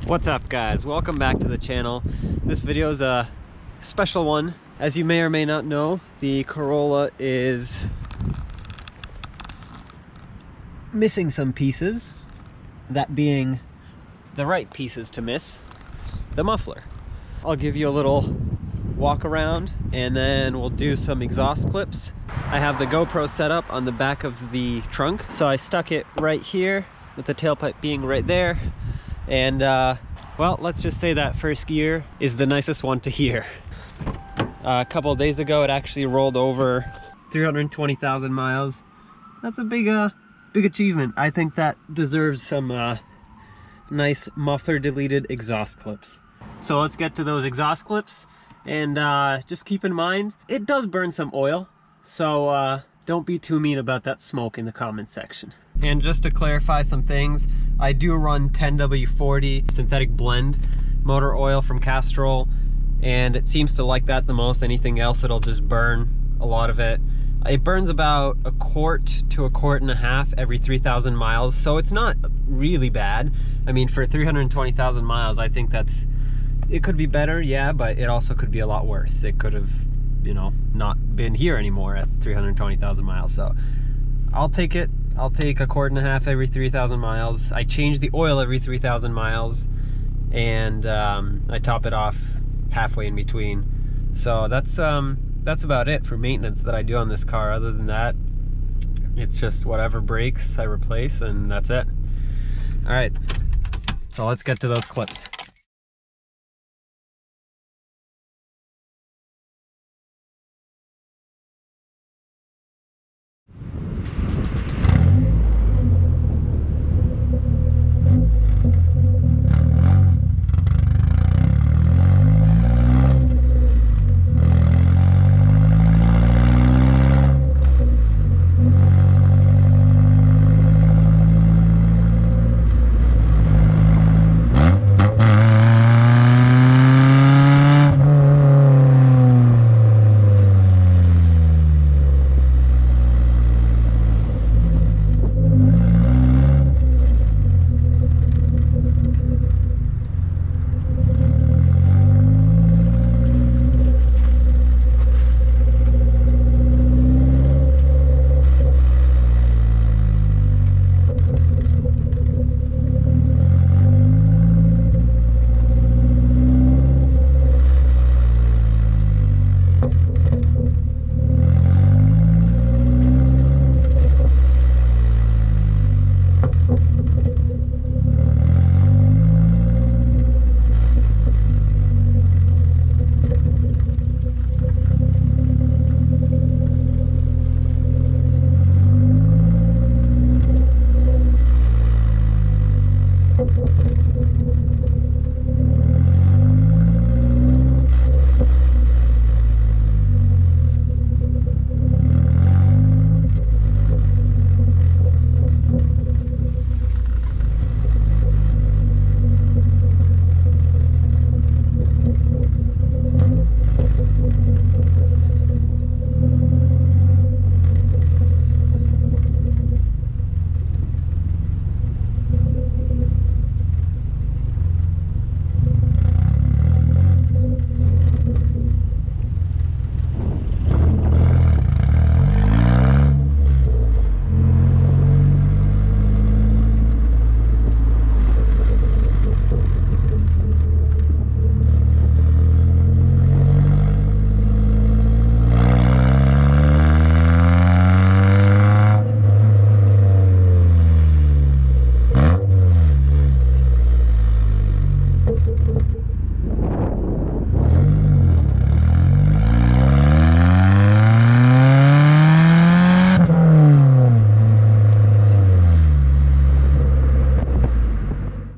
What's up guys, welcome back to the channel. This video is a special one. As you may or may not know, the Corolla is missing some pieces, that being the right pieces to miss, the muffler. I'll give you a little walk around and then we'll do some exhaust clips. I have the GoPro set up on the back of the trunk, so I stuck it right here with the tailpipe being right there. And well, let's just say that first gear is the nicest one to hear. A couple of days ago it actually rolled over 320,000 miles. That's a big achievement. I think that deserves some nice muffler deleted exhaust clips. So let's get to those exhaust clips, and just keep in mind it does burn some oil, so don't be too mean about that smoke in the comment section. And just to clarify some things, I do run 10W40 synthetic blend motor oil from Castrol, and it seems to like that the most. Anything else, it'll just burn a lot of it. It burns about a quart to a quart and a half every 3,000 miles, so it's not really bad. I mean, for 320,000 miles, I think it could be better, yeah, but it also could be a lot worse. It could have, you know, not been here anymore at 320,000 miles, so I'll take it. I'll take a quart and a half every 3,000 miles. I change the oil every 3,000 miles, and I top it off halfway in between. So that's about it for maintenance that I do on this car. Other than that, it's just whatever breaks I replace, and that's it. All right, so let's get to those clips.